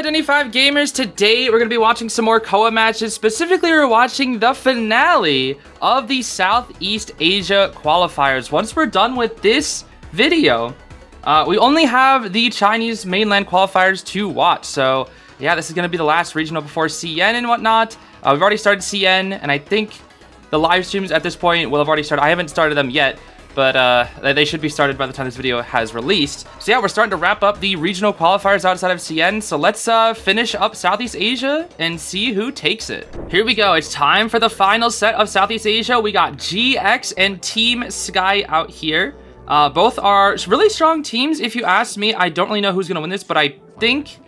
Identity 5 gamers, today we're going to be watching some more Koa matches. Specifically, we're watching the finale of the Southeast Asia qualifiers. Once we're done with this video, we only have the Chinese mainland qualifiers to watch. So yeah, this is going to be the last regional before CN and whatnot. We've already started CN, and I think the live streams at this point will have already started. I haven't started them yet, but they should be started by the time this video has released. So yeah, we're starting to wrap up the regional qualifiers outside of CN. So let's finish up Southeast Asia and see who takes it. Here we go. It's time for the final set of Southeast Asia. We got GX and Team Sky out here. Both are really strong teams. If you ask me, I don't really know who's going to win this, but I think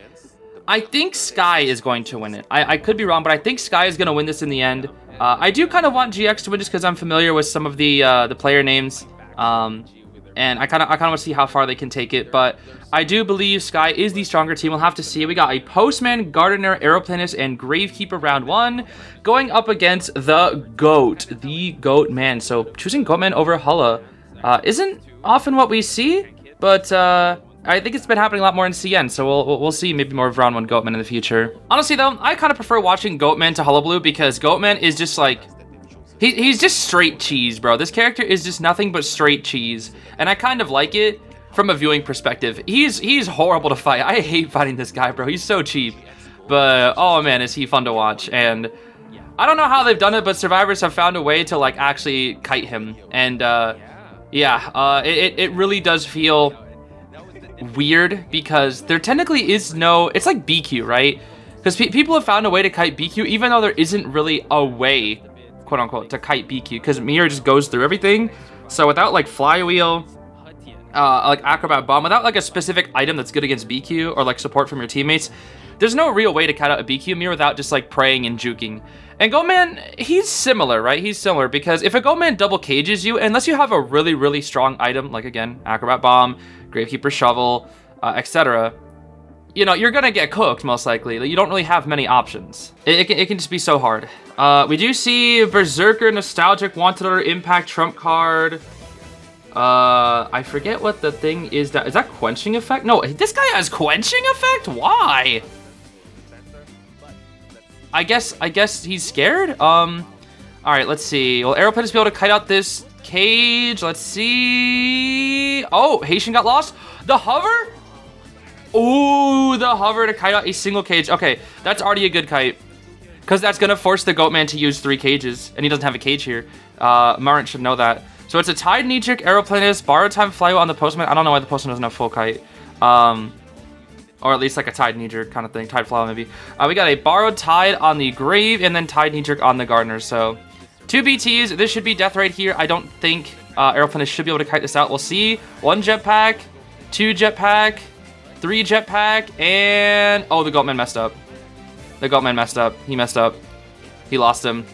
Sky is going to win it. I could be wrong, but I think Sky is going to win this in the end. I do kind of want GX to win just because I'm familiar with some of the player names. And I kind of want to see how far they can take it, but I do believe Sky is the stronger team. We'll have to see. We got a Postman, Gardener, Aeroplanist, and Gravekeeper round 1 going up against the Goatman. So choosing Goatman over Hulla isn't often what we see, but I think it's been happening a lot more in CN, so we'll see maybe more of round 1 Goatman in the future. Honestly though, I kind of prefer watching Goatman to Hullabaloo because Goatman is just like, he's just straight cheese, bro. This character is just nothing but straight cheese, and I kind of like it from a viewing perspective. He's horrible to fight. I hate fighting this guy, bro. He's so cheap, but oh man, is he fun to watch. And I don't know how they've done it, but survivors have found a way to like actually kite him, and it really does feel weird because there technically is no, it's like BQ, right? Because people have found a way to kite BQ even though there isn't really a way, quote unquote, to kite BQ, because Mirror just goes through everything. So without like Flywheel, like Acrobat Bomb, without like a specific item that's good against BQ or like support from your teammates, there's no real way to cut out a BQ Mirror without just like praying and juking. And Goatman, he's similar, right? He's similar because if a Goatman double cages you, unless you have a really, really strong item, like again, Acrobat Bomb, Gravekeeper Shovel, etc., you know, you're gonna get cooked most likely. You don't really have many options. It can just be so hard. We do see Berserker, Nostalgic, Wanted Order, Impact, Trump card. I forget what the thing is. Is that Quenching Effect? No, this guy has Quenching Effect? Why? I guess he's scared. All right, let's see. Will Aeroplanist be able to kite out this cage? Let's see. Oh, Haitian got lost. The hover? Ooh, the hover to kite out a single cage. Okay, that's already a good kite, because that's going to force the Goatman to use 3 cages, and he doesn't have a cage here. Marant should know that. So it's a Tide Knee-Jerk, Aeroplanist, Borrowed Time Flywheel on the Postman. I don't know why the Postman doesn't have full kite. Or at least like a Tide Knee-Jerk kind of thing. Tide Flywheel maybe. We got a Borrowed Tide on the Grave, and then Tide Knee-Jerk on the Gardener. So 2 BTs. This should be death right here. I don't think Aeroplanist should be able to kite this out. We'll see. 1 jetpack, 2 jetpack, 3 jetpack, and oh, the Goatman messed up. The Goatman messed up. He messed up. He lost him.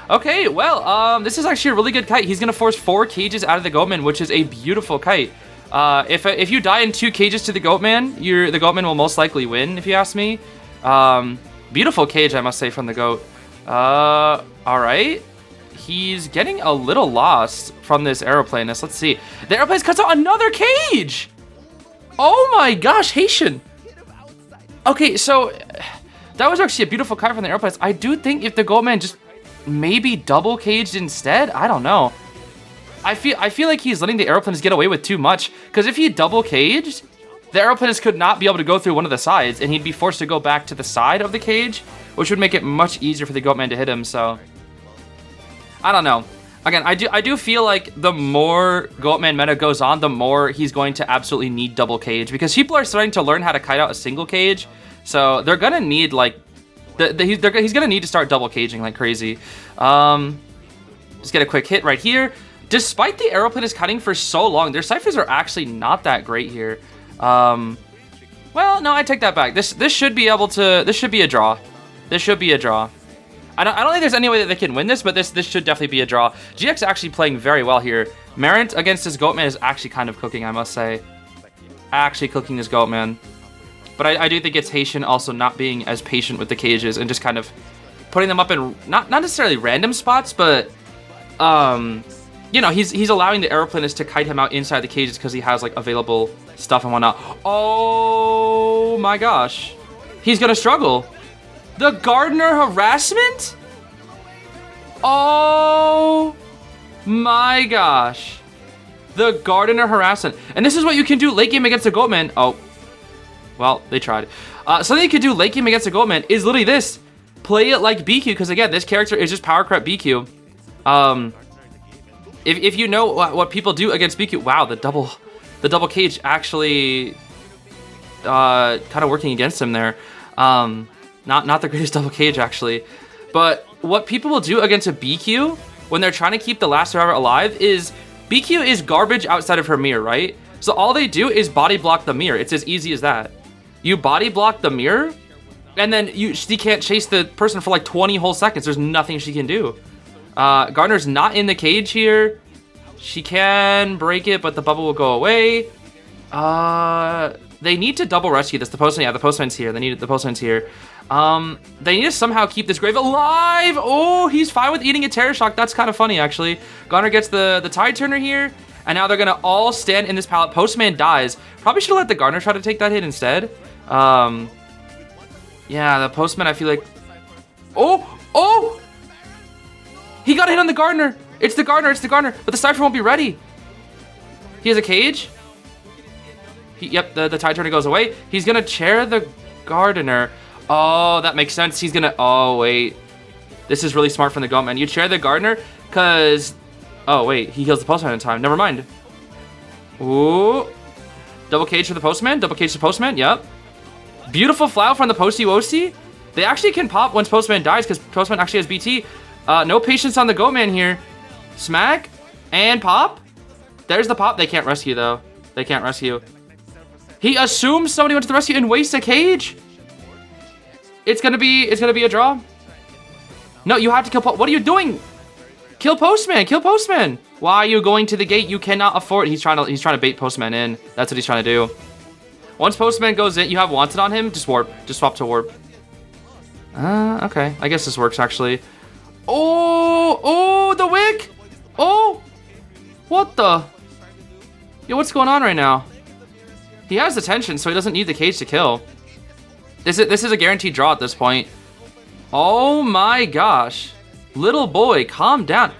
Okay, well, this is actually a really good kite. He's gonna force 4 cages out of the Goatman, which is a beautiful kite. If you die in 2 cages to the Goatman, the Goatman will most likely win, if you ask me. Beautiful cage, I must say, from the Goat. All right. He's getting a little lost from this Aeroplanist. Let's see. The Aeroplanist cuts out another cage. Oh my gosh, Haitian. Okay, so that was actually a beautiful kite from the Aeroplanist. I do think if the Goatman just maybe double caged instead, I don't know. I feel like he's letting the Aeroplanist get away with too much, because if he double caged, the Aeroplanist could not be able to go through one of the sides, and he'd be forced to go back to the side of the cage, which would make it much easier for the Goatman to hit him. So I don't know. Again, I do feel like the more Goatman meta goes on, the more he's going to absolutely need double cage, because people are starting to learn how to kite out a single cage. So they're gonna need like he's gonna need to start double caging like crazy. Just get a quick hit right here. Despite the Aeroplanist cutting for so long, their ciphers are actually not that great here. Well, no, I take that back. This should be able to. This should be a draw. This should be a draw. I don't think there's any way that they can win this, but this should definitely be a draw. GX actually playing very well here. Marant against this Goatman is actually kind of cooking, I must say. Actually cooking this Goatman. But I do think it's Haitian also not being as patient with the cages and just kind of putting them up in not necessarily random spots, but you know, he's allowing the Aeroplanist to kite him out inside the cages because he has like available stuff and whatnot. Oh my gosh. He's gonna struggle. The Gardener harassment? Oh my gosh. The Gardener harassment. And this is what you can do late game against a Goatman. Oh, well, they tried. Something you can do late game against a Goatman is literally this. Play it like BQ, because again, this character is just power creep BQ. If you know what people do against BQ, wow, the double cage actually kind of working against him there. Not the greatest double cage actually, but what people will do against a BQ when they're trying to keep the last survivor alive is BQ is garbage outside of her mirror, right? So all they do is body block the mirror. It's as easy as that. You body block the mirror, and then she can't chase the person for like 20 whole seconds. There's nothing she can do. Gardener's not in the cage here. She can break it, but the bubble will go away. They need to double rescue this. The postman, yeah, the postman's here. The postman's here. They need to somehow keep this grave alive. Oh, he's fine with eating a terror shock. That's kind of funny, actually. Gardener gets the tide turner here, and now they're gonna all stand in this pallet. Postman dies. Probably should have let the Gardener try to take that hit instead. Yeah, the postman, I feel like. Oh! He got a hit on the Gardener. It's the Gardener. But the Cypher won't be ready. He has a cage. Yep, the tide turner goes away. He's gonna chair the Gardener. Oh, that makes sense. He's gonna, oh wait. This is really smart from the Goatman. You chair the Gardener, cause, oh wait, he heals the postman in time. Never mind. Ooh. Double cage for the postman, double cage to postman, yep. Beautiful flow from the posty woasty. They actually can pop once postman dies, because postman actually has BT. No patience on the Goatman here. Smack, and pop. There's the pop. They can't rescue though. They can't rescue. He assumes somebody went to the rescue and wastes a cage. It's gonna be a draw. No, you have to kill. What are you doing? Kill postman. Kill postman. Why are you going to the gate? You cannot afford. He's trying to bait postman in. That's what he's trying to do. Once postman goes in, you have wanted on him. Just warp. Just swap to warp. Okay. I guess this works actually. Oh, the wick. Oh, what the? Yo, what's going on right now? He has the tension, so he doesn't need the cage to kill. This is a guaranteed draw at this point. Oh my gosh. Little boy, calm down.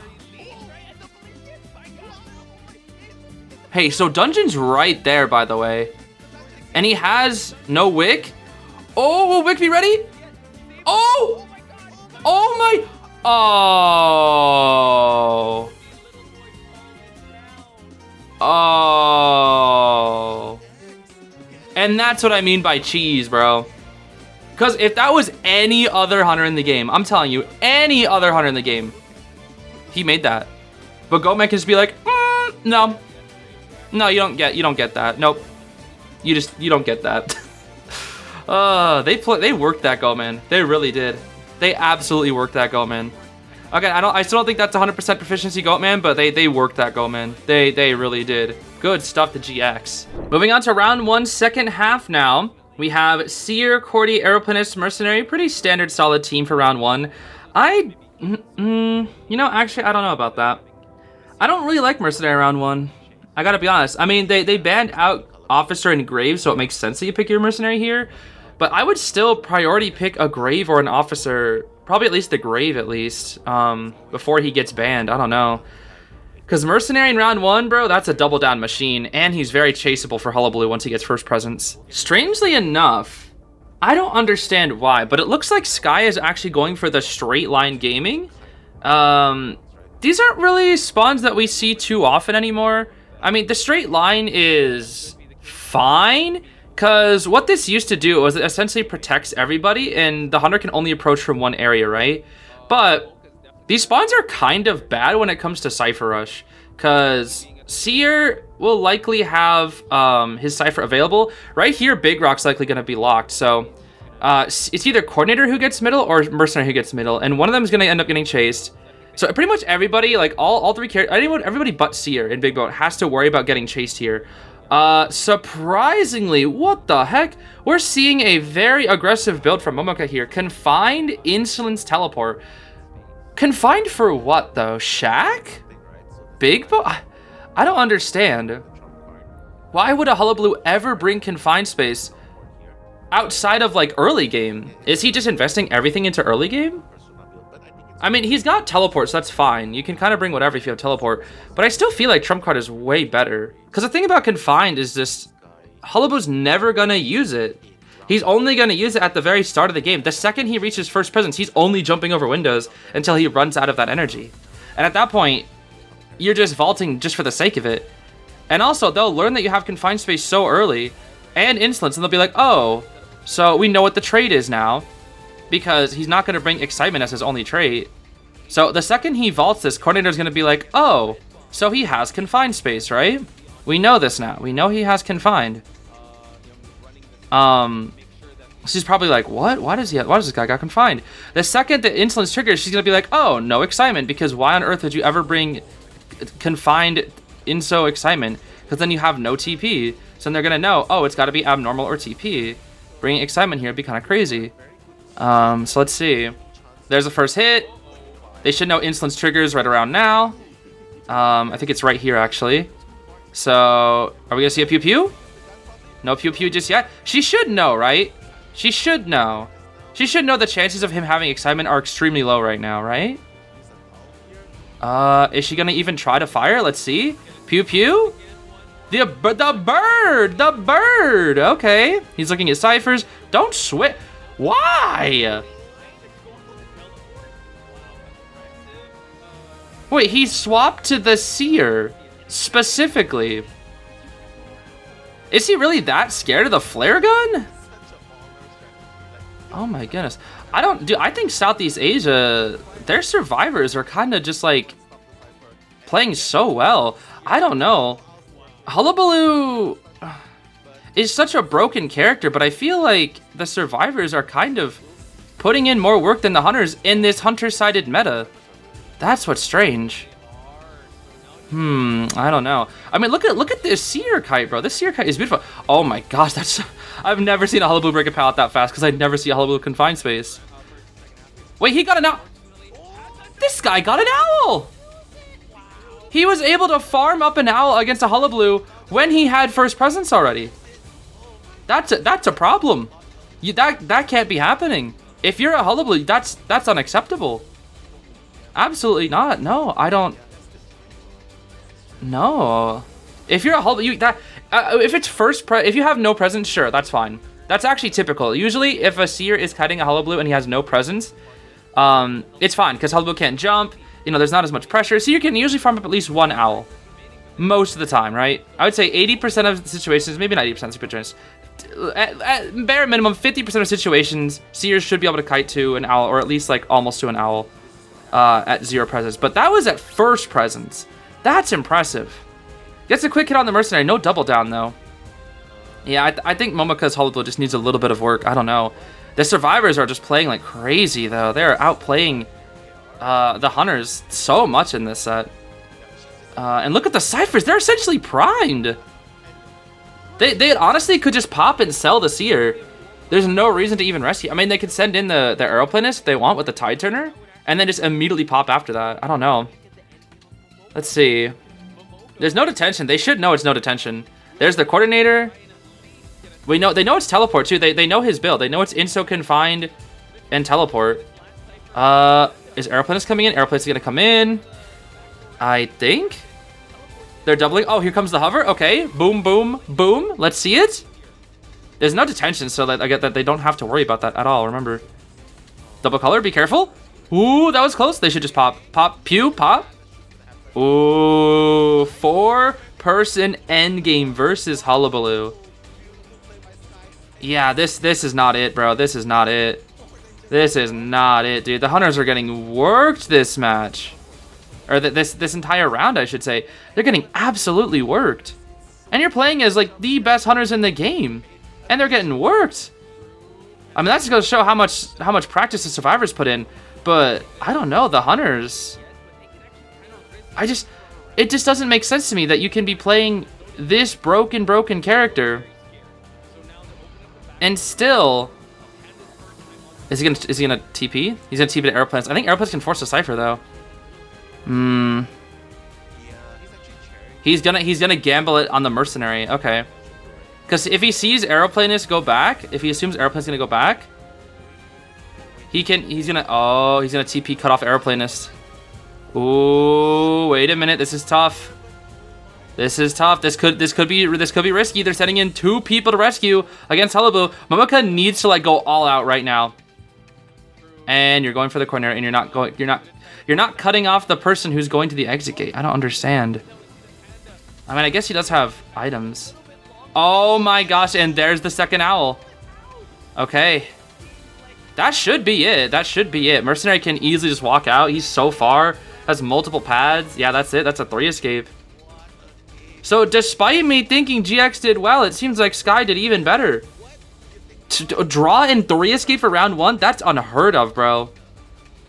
Hey, so Dungeon's right there, by the way. And he has no wick. Oh, will Wick be ready? Oh! Oh my... Oh... Oh... And that's what I mean by cheese, bro. Because if that was any other hunter in the game, I'm telling you, any other hunter in the game, he made that. But Goatman can just be like, no. No, you don't get that. Nope. You don't get that. They worked that Goatman. They really did. They absolutely worked that Goatman. Okay, I still don't think that's 100% proficiency Goatman, but they worked that Goatman. They really did. Good stuff, the GX. Moving on to round one, second half now. We have Seer, Cordy, Aeroplanist, Mercenary. Pretty standard solid team for round one. Actually, I don't know about that. I don't really like Mercenary round one. I gotta be honest. I mean, they banned out Officer and Grave, so it makes sense that you pick your Mercenary here. But I would still priority pick a Grave or an Officer. Probably at least the Grave, at least. Before he gets banned. I don't know. Because Mercenary in round one, bro, that's a double down machine. And he's very chaseable for Hullabaloo once he gets first presence. Strangely enough, I don't understand why, but it looks like Sky is actually going for the straight line gaming. These aren't really spawns that we see too often anymore. I mean, the straight line is fine, because what this used to do was it essentially protects everybody, and the hunter can only approach from one area, right? But these spawns are kind of bad when it comes to Cypher Rush, because Seer will likely have his Cypher available. Right here, Big Rock's likely going to be locked, so it's either Coordinator who gets middle or Mercenary who gets middle, and one of them is going to end up getting chased. So pretty much everybody, like all three characters, everybody but Seer in Big Boat has to worry about getting chased here. Surprisingly, what the heck? We're seeing a very aggressive build from Momoka here. Confined, Insolence, Teleport. Confined for what, though? Shack? Big Boat? I don't understand. Why would a Hullabaloo ever bring Confined space? outside of like early game? Is he just investing everything into early game? I mean, he's got teleport, so that's fine. You can kind of bring whatever if you have teleport. But I still feel like Trump Card is way better. Because the thing about Confined is just... Hullabaloo's never going to use it. He's only going to use it at the very start of the game. The second he reaches first presence, he's only jumping over windows until he runs out of that energy. And at that point, you're just vaulting just for the sake of it. And also, they'll learn that you have Confined Space so early, and Insolence, and they'll be like, oh, so we know what the trait is now. Because he's not going to bring Excitement as his only trait. So the second he vaults this, Coordinator's going to be like, oh, so he has Confined Space, right? We know this now. We know he has Confined. She's probably like, what? Why does this guy got Confined? The second the Insolence triggers, she's going to be like, oh, no Excitement. Because why on earth would you ever bring Confined Inso Excitement? Because then you have no TP. So then they're going to know, oh, it's got to be abnormal or TP. Bringing Excitement here would be kind of crazy. So let's see. There's the first hit. They should know Insolence triggers right around now. I think it's right here, actually. So, are we going to see a Pew Pew? No Pew Pew just yet. She should know, right? She should know. She should know the chances of him having Excitement are extremely low right now, right? Is she going to even try to fire? Let's see. Pew Pew? The bird! Okay. He's looking at ciphers. Don't switch. Why? Wait, he swapped to the Seer, specifically. Is he really that scared of the flare gun? Oh my goodness. I think Southeast Asia, their survivors are kind of just like playing so well. I don't know. Hullabaloo is such a broken character, but I feel like the survivors are kind of putting in more work than the hunters in this hunter-sided meta. That's what's strange. I don't know. I mean, look at this Seer kite, bro. This Seer kite is beautiful. Oh my gosh, I've never seen a Hullabaloo break a pallet that fast because I never see a Hullabaloo Confined Space. Wait, he got an owl. This guy got an owl. He was able to farm up an owl against a Hullabaloo when he had first presence already. That's a problem. That can't be happening. If you're a Hullabaloo, that's unacceptable. Absolutely not. No, I don't. No. If you're a Hullabaloo, if it's if you have no presence, sure, that's fine. That's actually typical. Usually, if a Seer is kiting a Hullabaloo and he has no presence, it's fine because Hullabaloo can't jump. You know, there's not as much pressure. Seer can usually farm up at least one owl. Most of the time, right? I would say 80% of situations, maybe 90% of situations, at bare minimum, 50% of situations, Seers should be able to kite to an owl, or at least like almost to an owl at 0 presence. But that was at first presence. That's impressive. Gets a quick hit on the Mercenary, no double down though. Yeah, I think Momoka's Hullabaloo just needs a little bit of work. I don't know. The survivors are just playing like crazy though. They're outplaying the hunters so much in this set. And look at the ciphers. They're essentially primed. They honestly could just pop and sell the Seer. There's no reason to even rescue. I mean, they could send in the Aeroplanist if they want with the Tide Turner, and then just immediately pop after that. I don't know. Let's see. There's no detention. They should know it's no detention. There's the Coordinator. They know it's teleport too. They know his build. They know it's Inso Confined and teleport. Is Aeroplanist coming in? Aeroplanist is gonna come in. I think. They're doubling. Oh, here comes the hover. Okay. Boom, boom, boom. Let's see it. There's no detention, so that I get that they don't have to worry about that at all. Remember. Double color. Be careful. Ooh, that was close. They should just pop. Pop. Pew. Pop. Ooh. 4-person endgame versus Hullabaloo. Yeah, this is not it, bro. This is not it. This is not it, dude. The hunters are getting worked this match. Or this entire round, I should say. They're getting absolutely worked. And you're playing as, like, the best hunters in the game. And they're getting worked. I mean, that's going to show how much practice the survivors put in. But, I don't know, the hunters... It just doesn't make sense to me that you can be playing this broken character. And still... Is he gonna TP? He's gonna TP to Aeroplanes. I think Aeroplanes can force a Cypher, though. He's gonna gamble it on the Mercenary. Okay. Because if he sees Aeroplanist go back, if he assumes Aeroplanist gonna go back, he's gonna TP cut off Aeroplanist. Ooh, wait a minute, this is tough. This is tough. This could be risky. They're sending in 2 people to rescue against Hullabaloo. Momoka needs to like go all out right now. And you're going for the corner, and you're not cutting off the person who's going to the exit gate. I don't understand. I mean, I guess he does have items. Oh my gosh, and there's the second owl. Okay. That should be it. That should be it. Mercenary can easily just walk out. He's so far. Has multiple pads. Yeah, that's it. That's a 3 escape. So despite me thinking GX did well, it seems like Sky did even better. To draw in 3 escape for round 1? That's unheard of, bro.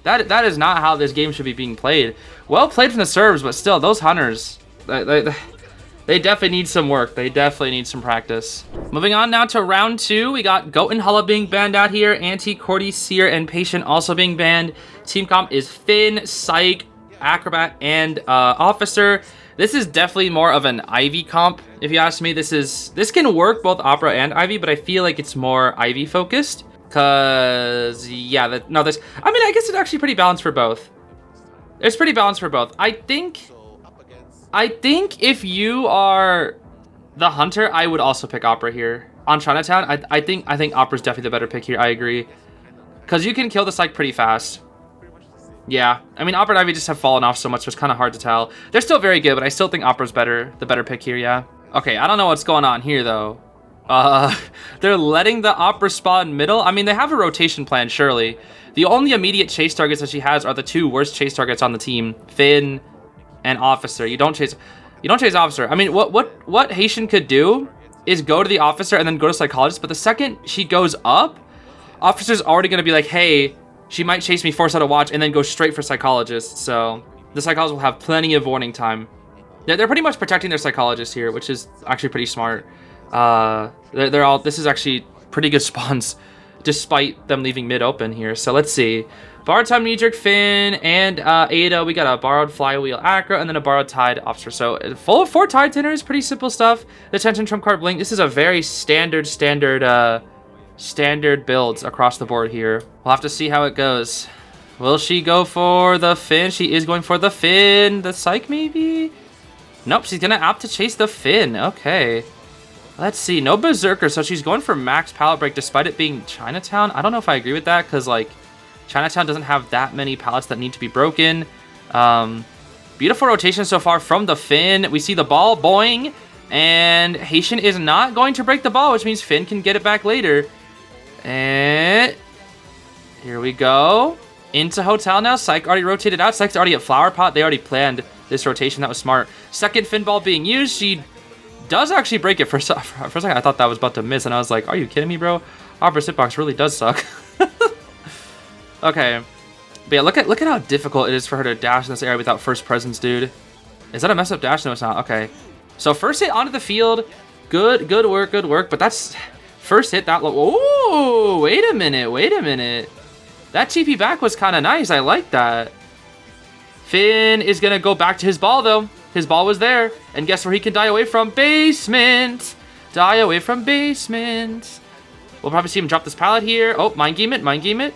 That is not how this game should be being played. Well played from the serves, but still, those hunters... They definitely need some work. They definitely need some practice. Moving on now to round 2. We got Goat and Hulla being banned out here. Anti, Cordy, Seer, and Patient also being banned. Team comp is Finn, Psych, Acrobat, and Officer. This is definitely more of an Ivy comp, if you ask me. This can work both Opera and Ivy, but I feel like it's more Ivy focused. Cause yeah, I mean, I guess it's actually pretty balanced for both. It's pretty balanced for both. I think if you are the hunter, I would also pick Opera here. On Chinatown, I think Opera's definitely the better pick here. I agree. Because you can kill the Psych pretty fast. Yeah, I mean, Opera and Ivy just have fallen off so much, so it's kind of hard to tell. They're still very good, but I still think Opera's the better pick here, yeah. Okay, I don't know what's going on here, though. They're letting the Opera spawn middle. I mean, they have a rotation plan, surely. The only immediate chase targets that she has are the 2 worst chase targets on the team, Finn and Officer. You don't chase Officer. I mean, what Haitian could do is go to the Officer and then go to Psychologist, but the second she goes up, Officer's already going to be like, hey, she might chase me, force out a watch, and then go straight for Psychologist. So the Psychologist will have plenty of warning time. They're pretty much protecting their Psychologist here, which is actually pretty smart. This is actually pretty good spawns, despite them leaving mid open here. So let's see. Borrowed Time Knee-Jerk Finn and Ada. We got a Borrowed Flywheel Acro and then a Borrowed Tide Officer. So full of 4 Tide Tinners, pretty simple stuff. The Tension Trump Card Blink. This is a very standard builds across the board here. We'll have to see how it goes. Will she go for the Finn? She is going for the Finn. The Psych maybe? Nope, she's gonna opt to chase the Finn. Okay. Let's see. No Berserker, so she's going for max pallet break despite it being Chinatown. I don't know if I agree with that because, like, Chinatown doesn't have that many pallets that need to be broken. Beautiful rotation so far from the Finn. We see the ball, boing, and Haitian is not going to break the ball, which means Finn can get it back later. And here we go. Into Hotel now. Psych already rotated out. Psych's already at Flower Pot. They already planned this rotation. That was smart. Second Finn ball being used. She does actually break it. For a second, I thought that was about to miss, and I was like, are you kidding me, bro? Opera's hitbox really does suck. Okay. But yeah, look at how difficult it is for her to dash in this area without first presence, dude. Is that a mess up dash? No, it's not. Okay. So first hit onto the field. Good work. But that's first hit that low. Ooh, wait a minute. That TP back was kind of nice. I like that. Finn is going to go back to his ball, though. His ball was there. And guess where he can die away from? Basement. Die away from basement. We'll probably see him drop this pallet here. Oh, mind game it.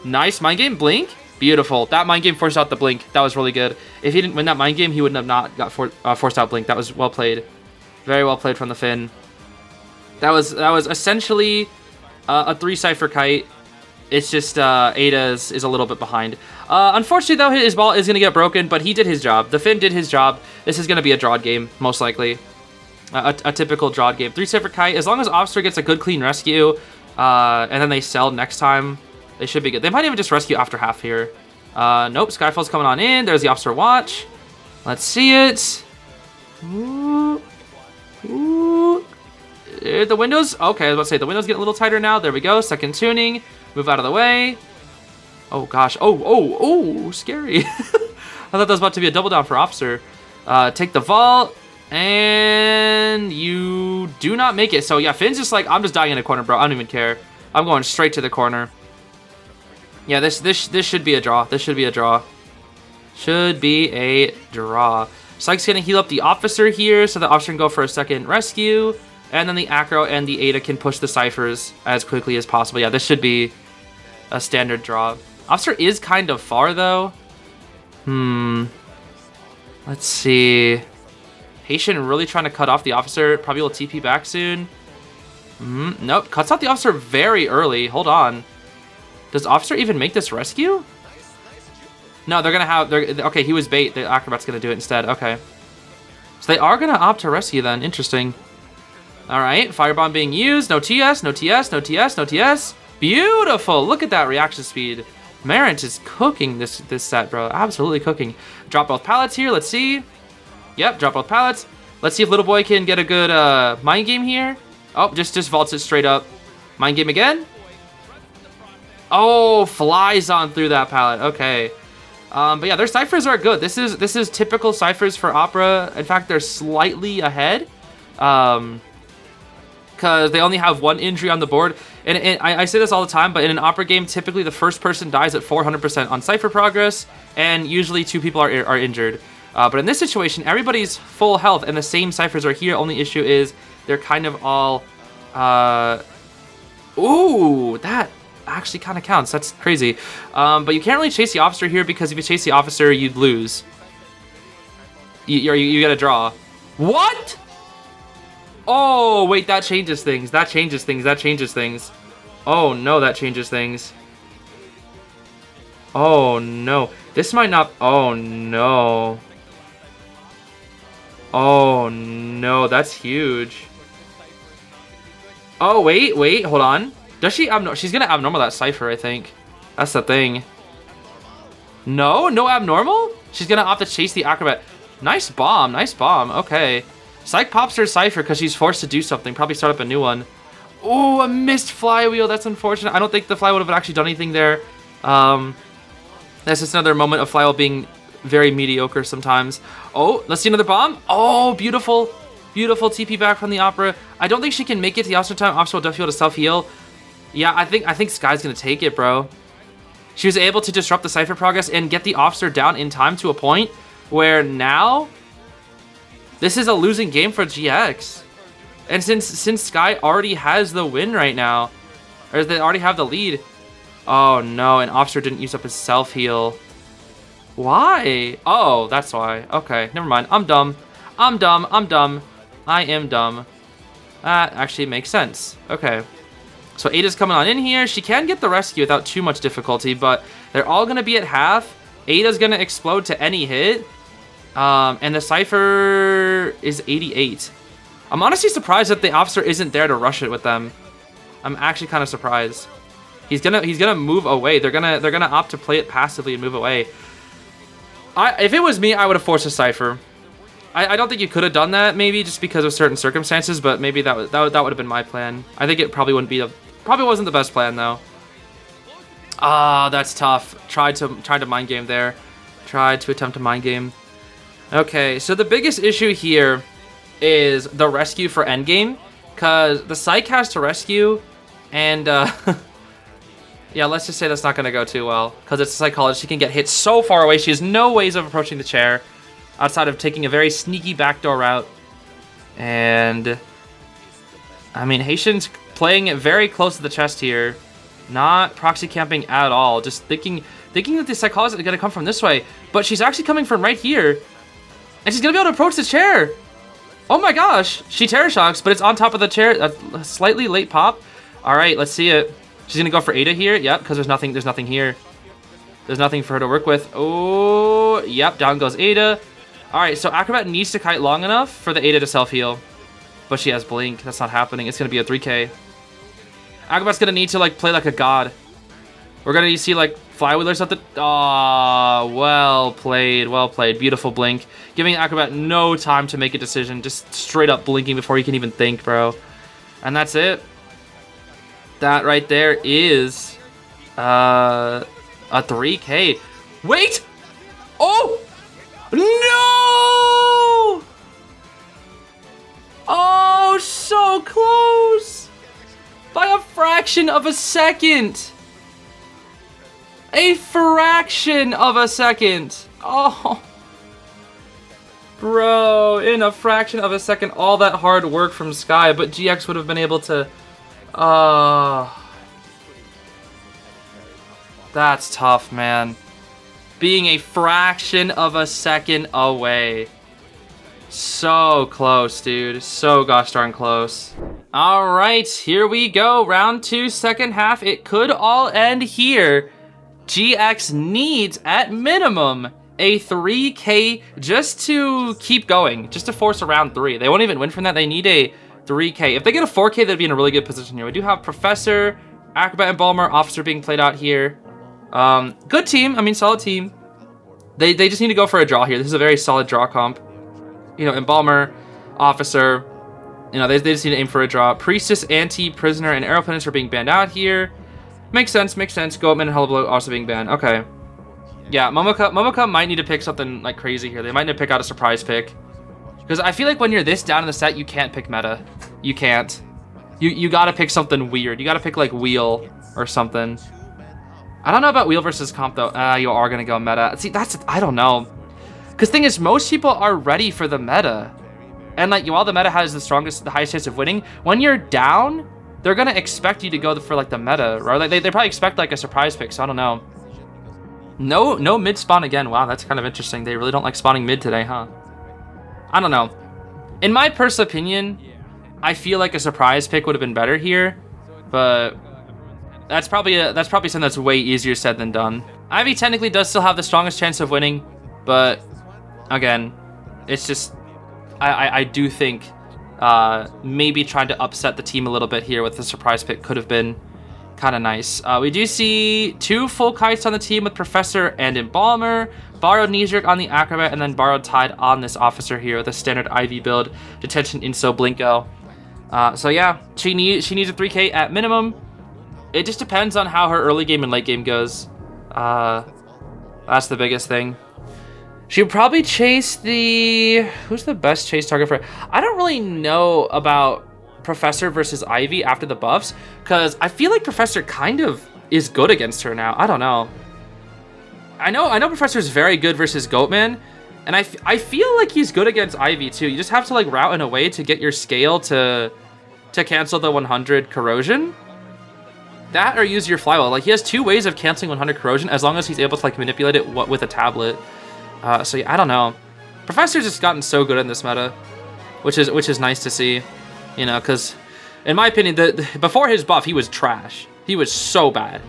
Nice mind game. Blink. Beautiful. That mind game forced out the blink. That was really good. If he didn't win that mind game, he wouldn't have not got forced out blink. That was well played. Very well played from the Finn. That was essentially a 3 Cypher Kite. It's just Ada's is a little bit behind. Unfortunately, though, his ball is going to get broken, but he did his job. The Finn did his job. This is going to be a drawed game, most likely. A typical drawed game. 3 Cypher Kite. As long as Officer gets a good, clean rescue, and then they sell next time, they should be good. They might even just rescue after half here. Nope, Skyfall's coming on in. There's the Officer watch. Let's see it. Ooh. The windows. Okay, I was about to say, the windows get a little tighter now. There we go. Second tuning. Move out of the way. Oh, gosh. Oh, scary. I thought that was about to be a double down for Officer. Take the vault. And you do not make it. So, yeah, Finn's just like, I'm just dying in a corner, bro. I don't even care. I'm going straight to the corner. Yeah, this should be a draw. Should be a draw. Psych's going to heal up the Officer here, so the Officer can go for a second rescue. And then the Acro and the Ada can push the Cyphers as quickly as possible. Yeah, this should be a standard draw. Officer is kind of far, though. Let's see. Haitian really trying to cut off the Officer. Probably will TP back soon. Nope, cuts off the Officer very early. Hold on. Does Officer even make this rescue? No, they're gonna have... okay, he was bait. The Acrobat's gonna do it instead. Okay. So they are gonna opt to rescue then. Interesting. Alright, Firebomb being used. No TS, no TS, no TS, no TS. Beautiful! Look at that reaction speed. Marant is cooking this set, bro. Absolutely cooking. Drop both pallets here. Let's see. Yep, drop both pallets. Let's see if Little Boy can get a good mind game here. Oh, just vaults it straight up. Mind game again. Oh, flies on through that pallet. Okay. But yeah, their ciphers are good. This is typical ciphers for Opera. In fact, they're slightly ahead. Because they only have one injury on the board. And I say this all the time, but in an Opera game, typically the first person dies at 400% on Cypher progress, and usually 2 people are injured. But in this situation, everybody's full health, and the same Cyphers are here. Only issue is they're kind of all... ooh, that actually kind of counts. That's crazy. But you can't really chase the Officer here, because if you chase the Officer, you'd lose. You gotta draw. What? Oh, wait, that changes things. That changes things. That changes things. Oh, no, that changes things. Oh, no. This might not... oh, no. Oh, no, that's huge. Oh, wait, hold on. Does she... she's gonna abnormal that Cypher, I think. That's the thing. No? No abnormal? She's gonna opt to chase the Acrobat. Nice bomb. Nice bomb. Okay. Psych pops her Cypher because she's forced to do something. Probably start up a new one. Oh, a missed flywheel. That's unfortunate. I don't think the fly would have actually done anything there. That's just another moment of flywheel being very mediocre sometimes. Oh, let's see another bomb. Oh, beautiful. Beautiful TP back from the Opera. I don't think she can make it to the Officer time. Officer will definitely be able to self-heal. Yeah, I think Sky's going to take it, bro. She was able to disrupt the Cypher progress and get the Officer down in time to a point where now... this is a losing game for GX. And since Sky already has the win right now, or they already have the lead. Oh no, and Officer didn't use up his self-heal. Why? Oh, that's why. Okay, never mind. I'm dumb. I'm dumb. I'm dumb. I am dumb. That actually makes sense. Okay. So Ada's coming on in here. She can get the rescue without too much difficulty, but they're all going to be at half. Ada's going to explode to any hit. And the Cypher is 88. I'm honestly surprised that the Officer isn't there to rush it with them. I'm actually kind of surprised. He's gonna move away. They're gonna opt to play it passively and move away. If it was me, I would have forced a Cypher. I don't think you could have done that, maybe just because of certain circumstances, but maybe that would have been my plan. I think it probably wasn't the best plan though. Ah, that's tough. Tried to mind game there. Tried to attempt to mind game. Okay, so the biggest issue here is the rescue for endgame, because the Psych has to rescue, and yeah, let's just say that's not going to go too well, because it's a Psychologist. She can get hit so far away. She has no ways of approaching the chair outside of taking a very sneaky backdoor route. And I mean, Haitian's playing it very close to the chest here, not proxy camping at all, just thinking that the Psychologist is going to come from this way, but she's actually coming from right here. And she's going to be able to approach the chair. Oh my gosh. She Terror Shocks, but it's on top of the chair. A slightly late pop. All right, let's see it. She's going to go for Ada here. Yep, because there's nothing here. There's nothing for her to work with. Oh, yep, down goes Ada. All right, so Acrobat needs to kite long enough for the Ada to self-heal. But she has Blink. That's not happening. It's going to be a 3K. Acrobat's going to need to like play like a god. We're going to see like Flywheel or something. Ah, well played, well played. Beautiful Blink. Giving Acrobat no time to make a decision. Just straight up blinking before he can even think, bro. And that's it. That right there is a 3K. Wait! Oh! No! Oh, so close! By a fraction of a second! A fraction of a second! Oh! Bro, in a fraction of a second, all that hard work from Sky, but GX would have been able to... That's tough, man. Being a fraction of a second away. So close, dude. So gosh darn close. All right, here we go. Round 2, second half. It could all end here. GX needs, at minimum, a 3K just to keep going, just to force a round 3. They won't even win from that. They need a 3K. If they get a 4K, they'd be in a really good position here. We do have Professor, Acrobat, and Balmer, Officer being played out here. Good team. I mean, solid team. They just need to go for a draw here. This is a very solid draw comp. You know, Embalmer, Officer, you know, they just need to aim for a draw. Priestess, Anti, Prisoner, and Arrow Planets are being banned out here. Makes sense, makes sense. Goatman and Hullabaloo also being banned. Okay. Yeah, Momoka might need to pick something like crazy here. They might need to pick out a surprise pick. Because I feel like when you're this down in the set, you can't pick meta. You can't. You gotta pick something weird. You gotta pick like Wheel or something. I don't know about Wheel versus Comp though. You are gonna go meta. See, I don't know. Because thing is, most people are ready for the meta. And like, while the meta has the highest chance of winning, when you're down, they're gonna expect you to go for like the meta, right? Like, they probably expect like a surprise pick, so I don't know. No mid spawn again. Wow, that's kind of interesting. They really don't like spawning mid today, huh? I don't know. In my personal opinion, I feel like a surprise pick would have been better here, but that's probably something that's way easier said than done. Ivy technically does still have the strongest chance of winning, but again, it's just I do think maybe trying to upset the team a little bit here with the surprise pick could have been kind of nice. We do see 2 full kites on the team with Professor and Embalmer, borrowed Knee-Jerk on the Acrobat, and then borrowed Tide on this Officer here with a standard Ivy build, Detention, Inso, Blinko. So yeah, she needs a 3K at minimum. It just depends on how her early game and late game goes. That's the biggest thing. She would probably chase the... Who's the best chase target for her? I don't really know about Professor versus Ivy after the buffs, because I feel like Professor kind of is good against her now. I don't know. I know Professor is very good versus Goatman, and I feel like he's good against Ivy too. You just have to like route in a way to get your scale to cancel the 100 corrosion. That or use your flywheel. Like, he has 2 ways of canceling 100 corrosion as long as he's able to like manipulate it with a tablet. So yeah, I don't know. Professor's just gotten so good in this meta, which is nice to see, you know, because in my opinion, before his buff, he was trash. He was so bad.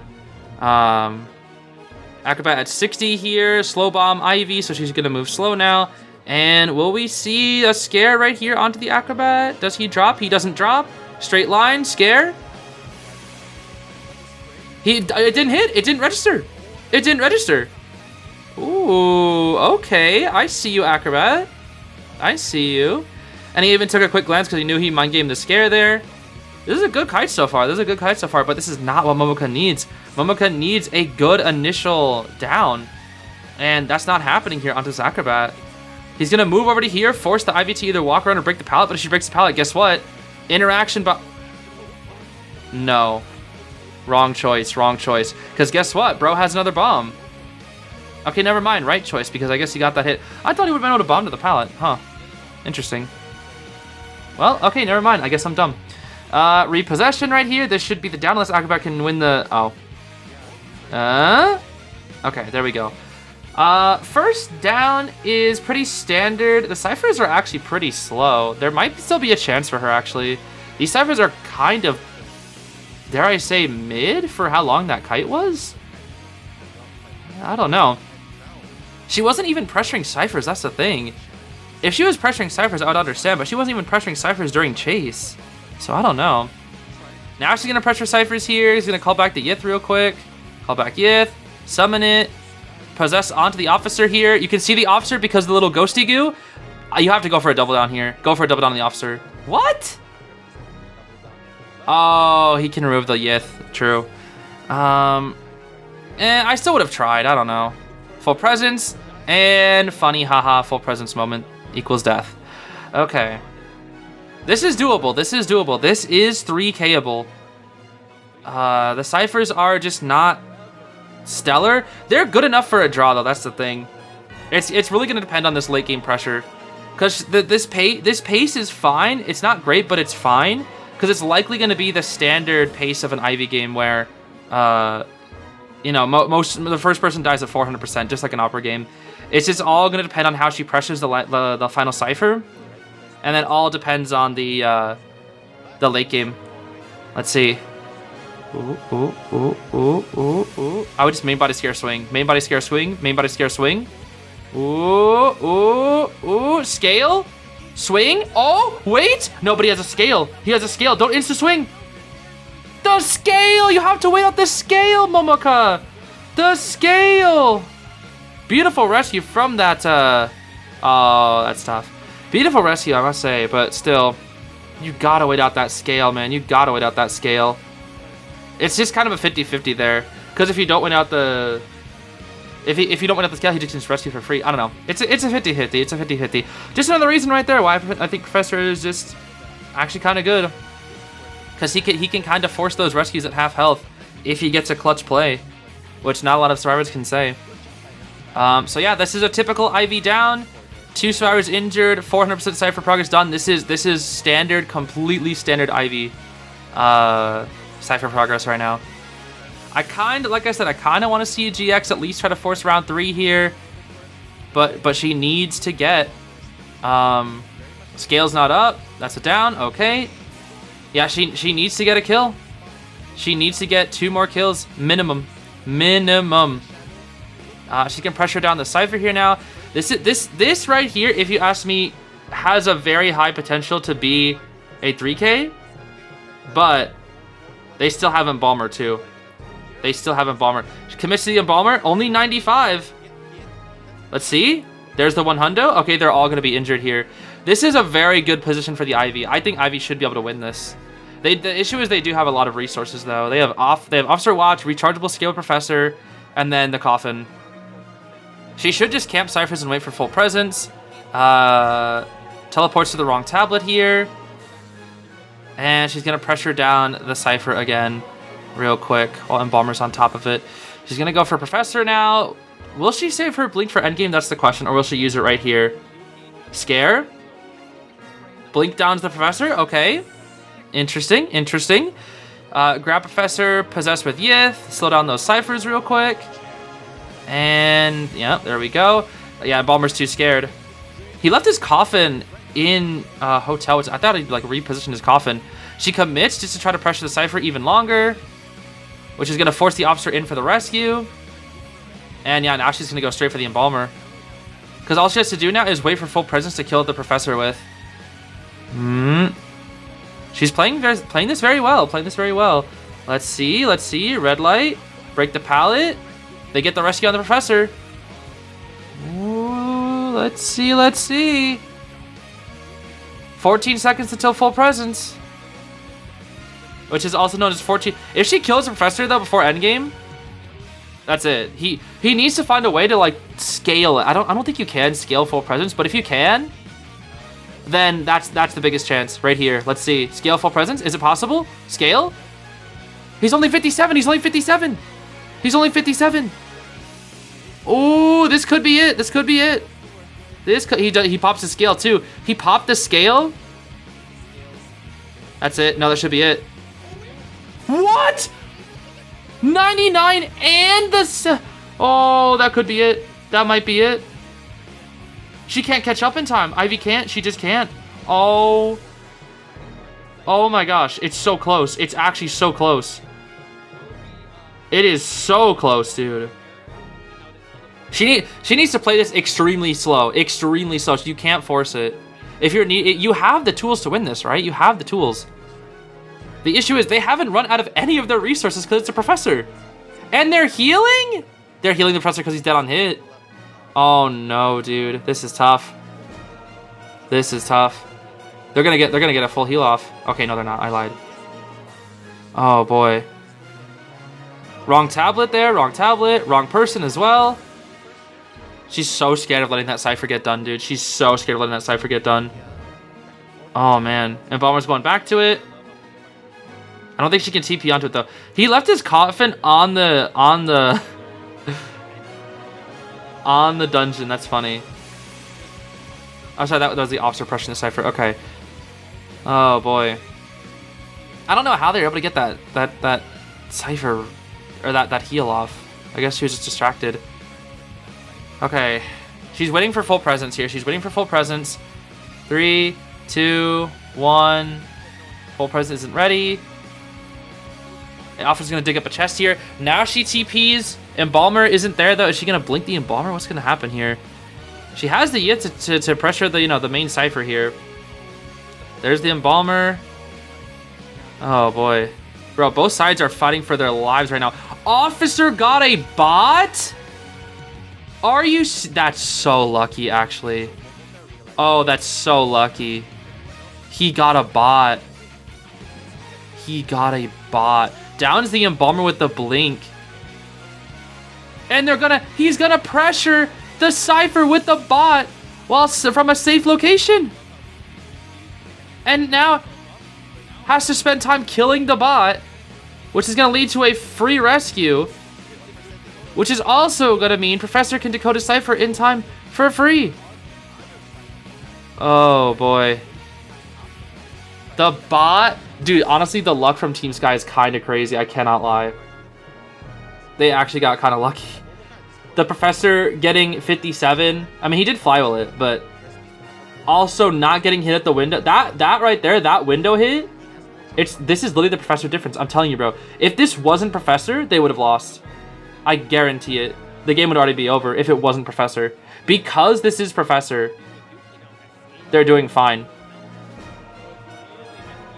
Acrobat at 60 here, slow bomb Ivy, so she's gonna move slow now. And will we see a scare right here onto the Acrobat? Does he drop? He doesn't drop. Straight line, scare. It didn't hit. It didn't register. It didn't register. Ooh, okay. I see you, Acrobat. I see you. And he even took a quick glance because he knew he mind gamed the scare there. This is a good kite so far. But this is not what Momoka needs. Momoka needs a good initial down. And that's not happening here onto this Acrobat. He's going to move over to here, force the Ivy to either walk around or break the pallet. But if she breaks the pallet, guess what? Interaction, but... No. Wrong choice. Because guess what? Bro has another bomb. Okay, never mind. Right choice, because I guess he got that hit. I thought he would have been able to bomb to the pallet. Huh. Interesting. Well, okay, never mind. I guess I'm dumb. Repossession right here. This should be the down unless Acrobat can win the... Oh. Okay, there we go. First down is pretty standard. The ciphers are actually pretty slow. There might still be a chance for her, actually. These ciphers are kind of, dare I say, mid for how long that kite was? I don't know. She wasn't even pressuring ciphers, that's the thing. If she was pressuring ciphers, I would understand, but she wasn't even pressuring ciphers during chase. So I don't know. Now she's going to pressure ciphers here. He's going to call back the Yith real quick. Call back Yith. Summon it. Possess onto the Officer here. You can see the Officer because of the little ghosty goo. You have to go for a double down here. Go for a double down on the Officer. What? Oh, he can remove the Yith. True. I still would have tried. I don't know. Full presence. And funny, haha, full presence moment equals death. Okay. This is doable. This is 3Kable. The ciphers are just not stellar. They're good enough for a draw, though. That's the thing. It's really going to depend on this late game pressure. Because this pace is fine. It's not great, but it's fine. Because it's likely going to be the standard pace of an Ivy game where, you know, the first person dies at 400%, just like an Opera game. It's just all going to depend on how she pressures the final cipher. And then all depends on the late game. Let's see. Ooh. I would just main body scare swing. Main body scare swing. Main body scare swing. Ooh. Scale. Swing. Oh, wait. Nobody has a scale. He has a scale. Don't insta swing. The scale. You have to wait out the scale, Momoka. The scale. Beautiful rescue from that. Oh, that's tough. Beautiful rescue, I must say. But still, you gotta wait out that scale, man. You gotta wait out that scale. It's just kind of a 50-50 there. Because if you don't win out the... If you don't win out the scale, he just gets rescue for free. I don't know. It's a 50-50. It's a 50-50. Just another reason right there why I think Professor is just actually kind of good. Because he can kind of force those rescues at half health if he gets a clutch play. Which not a lot of survivors can say. So yeah, this is a typical IV down. 2 survivors injured. 400% Cypher progress done. This is standard, completely standard IV. Cypher progress right now. Like I said, I kind of want to see GX at least try to force round 3 here. But she needs to get... Scale's not up. That's a down. Okay. Yeah, she needs to get a kill. She needs to get 2 more kills. Minimum. She can pressure down the Cypher here now. This right here, if you ask me, has a very high potential to be a 3K. But... they still have Embalmer, too. They still have Embalmer. She commits to the Embalmer. Only 95. Let's see. There's the 100. Okay, they're all going to be injured here. This is a very good position for the Ivy. I think Ivy should be able to win this. The issue is they do have a lot of resources, though. They have Officer Watch, Rechargeable Scale Professor, and then the Coffin. She should just camp Cyphers and wait for full presence. Teleports to the wrong tablet here. And she's going to pressure down the Cypher again real quick while Embalmer's on top of it. She's going to go for Professor now. Will she save her Blink for endgame? That's the question. Or will she use it right here? Scare. Blink downs the Professor. Okay. Interesting. Grab Professor. Possess with Yith. Slow down those Cyphers real quick. And, yeah, there we go. Yeah, Embalmer's too scared. He left his Coffin in Hotel, which I thought he'd like reposition his Coffin. She commits just to try to pressure the Cypher even longer, which is going to force the Officer in for the rescue. And yeah, now she's going to go straight for the Embalmer. Because all she has to do now is wait for full presence to kill the Professor with. She's playing this very well. Let's see. Red light. Break the pallet. They get the rescue on the Professor. Ooh, let's see. 14 seconds until full presence. Which is also known as 14. If she kills the Professor, though, before endgame, that's it. He needs to find a way to, like, scale it. I don't think you can scale full presence, but if you can, then that's the biggest chance right here. Let's see. Scale full presence. Is it possible? Scale? He's only 57. Oh, this could be it. He pops the scale too. He popped the scale. That's it. No, that should be it. What? 99 and the... Oh, that could be it. That might be it. She can't catch up in time. Ivy can't. She just can't. Oh. Oh my gosh. It's so close. It's actually so close. It is so close, dude. She needs to play this extremely slow, so you can't force it. If you have the tools to win this, right? You have the tools. The issue is they haven't run out of any of their resources because it's a Professor, and they're healing. They're healing the Professor because he's dead on hit. Oh no, dude, this is tough. They're gonna get a full heal off. Okay, no, they're not. I lied. Oh boy. Wrong tablet there. Wrong tablet. Wrong person as well. She's so scared of letting that Cypher get done, dude. She's so scared of letting that Cypher get done. Oh, man. Embalmer's going back to it. I don't think she can TP onto it, though. He left his Coffin on the dungeon. That's funny. Oh, sorry, that was the officer pressing the Cypher. Okay. Oh, boy. I don't know how they were able to get that Cypher, or that heal off. I guess she was just distracted. Okay. She's waiting for full presence here. She's waiting for full presence. 3, 2, 1. Full presence isn't ready. The officer's going to dig up a chest here. Now she TPs. Embalmer isn't there, though. Is she going to blink the Embalmer? What's going to happen here? She has the Yit to pressure the, the main Cypher here. There's the Embalmer. Oh, boy. Bro, both sides are fighting for their lives right now. Officer got a bot? Are you... That's so lucky, actually. Oh, that's so lucky. He got a bot. He got a bot. Downs the Embalmer with the blink. And he's gonna pressure the Cypher with the bot while from a safe location. And now has to spend time killing the bot, which is gonna lead to a free rescue, which is also gonna mean Professor can decode a Cypher in time for free. Oh boy. The bot, dude, honestly, the luck from Team Sky is kind of crazy. I cannot lie. They actually got kind of lucky. The Professor getting 57. I mean, he did flywheel it, but also not getting hit at the window. That right there, that window hit. This is literally the Professor difference. I'm telling you, bro. If this wasn't Professor, they would have lost. I guarantee it. The game would already be over if it wasn't Professor. Because this is Professor, they're doing fine.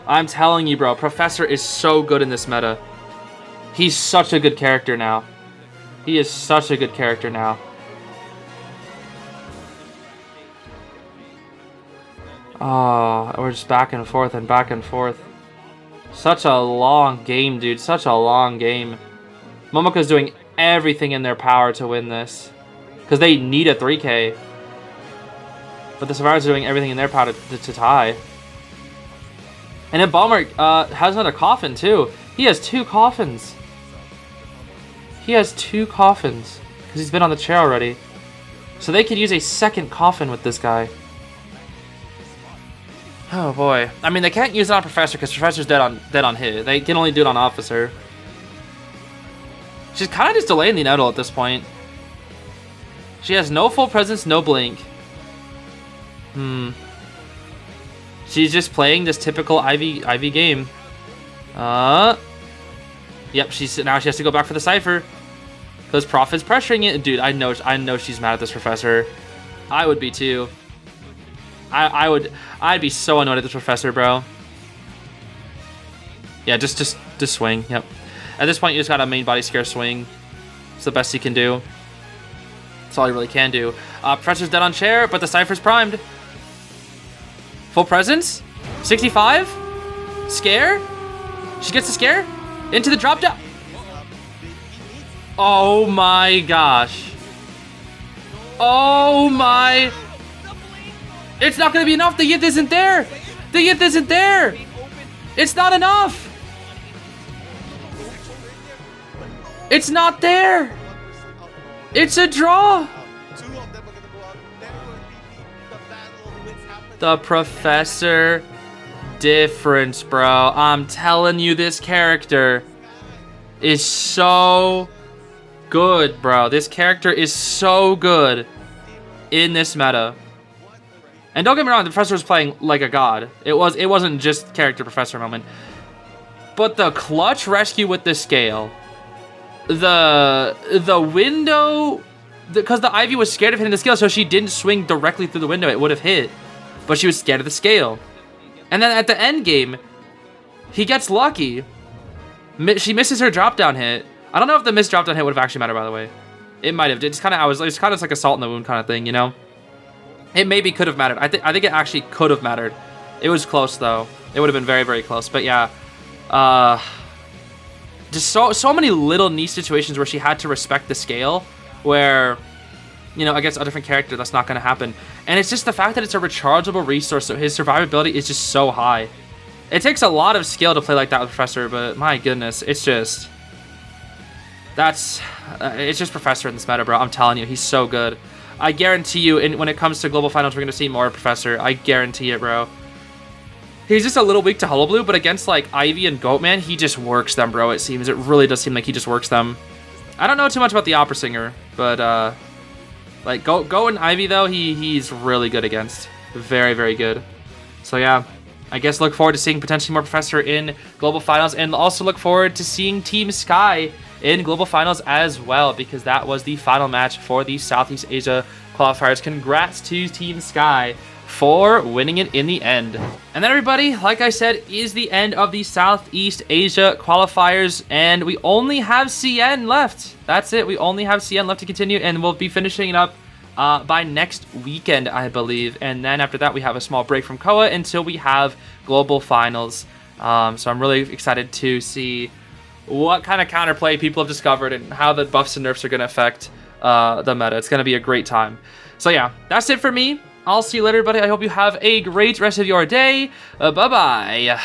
I'm telling you, bro. Professor is so good in this meta. He's such a good character now. He is such a good character now. Oh, we're just back and forth and back and forth. Such a long game, dude. Such a long game. Momoko's doing everything in their power to win this. Because they need a 3K. But the Survivors are doing everything in their power to tie. And then Balmer has another coffin, too. He has 2 coffins. He has 2 coffins. Because he's been on the chair already. So they could use a second coffin with this guy. Oh boy. I mean, they can't use it on Professor because Professor's dead on hit. They can only do it on Officer. She's kind of just delaying the inevitable at this point. She has no full presence, no blink. She's just playing this typical Ivy game. Yep, now she has to go back for the Cypher. Because Prof is pressuring it. Dude, I know she's mad at this Professor. I would be too. I'd be so annoyed at this Professor, bro. Yeah, just swing. Yep. At this point, you just got a main body scare swing. It's the best he can do. That's all he really can do. Professor's dead on chair, but the Cypher's primed. Full presence. 65. Scare. She gets the scare. Into the drop down. Oh my gosh. Oh my. It's not going to be enough. The Yith isn't there. The Yith isn't there. It's not enough. It's not there. It's a draw. The Professor difference, bro. I'm telling you, this character is so good, bro. This character is so good in this meta. And don't get me wrong, the Professor was playing like a god. It wasn't just character Professor moment. But the clutch rescue with the scale, the window, because the Ivy was scared of hitting the scale, so she didn't swing directly through the window. It would have hit, but she was scared of the scale. And then at the end game, he gets lucky. She misses her drop down hit. I don't know if the missed drop down hit would have actually mattered, by the way. It might have. It's kind of like a salt in the wound kind of thing, you know. It maybe could have mattered. I think it actually could have mattered. It was close though. It would have been very, very close. But yeah, just so many little niche situations where she had to respect the scale, where, you know, against a different character that's not going to happen. And it's just the fact that it's a rechargeable resource, so his survivability is just so high. It takes a lot of skill to play like that with Professor, but my goodness, it's just it's just Professor in this meta, bro. I'm telling you, he's so good. I guarantee you, when it comes to global finals, we're going to see more Professor. I guarantee it, bro. He's just a little weak to Hullabaloo, but against, like, Ivy and Goatman, he just works them, bro, it seems. It really does seem like he just works them. I don't know too much about the Opera Singer, but, like, Go and Ivy, though, he's really good against. Very, very good. So, yeah, I guess look forward to seeing potentially more Professor in Global Finals, and also look forward to seeing Team Sky in Global Finals as well, because that was the final match for the Southeast Asia qualifiers. Congrats to Team Sky for winning it in the end. And then, everybody, like I said, is the end of the Southeast Asia qualifiers, and we only have CN left. That's it. We only have CN left to continue, and we'll be finishing it up by next weekend, I believe. And then after that, we have a small break from KOA until we have Global Finals. So I'm really excited to see what kind of counterplay people have discovered and how the buffs and nerfs are going to affect the meta. It's going to be a great time. So yeah, that's it for me. I'll see you later, everybody. I hope you have a great rest of your day. Bye-bye.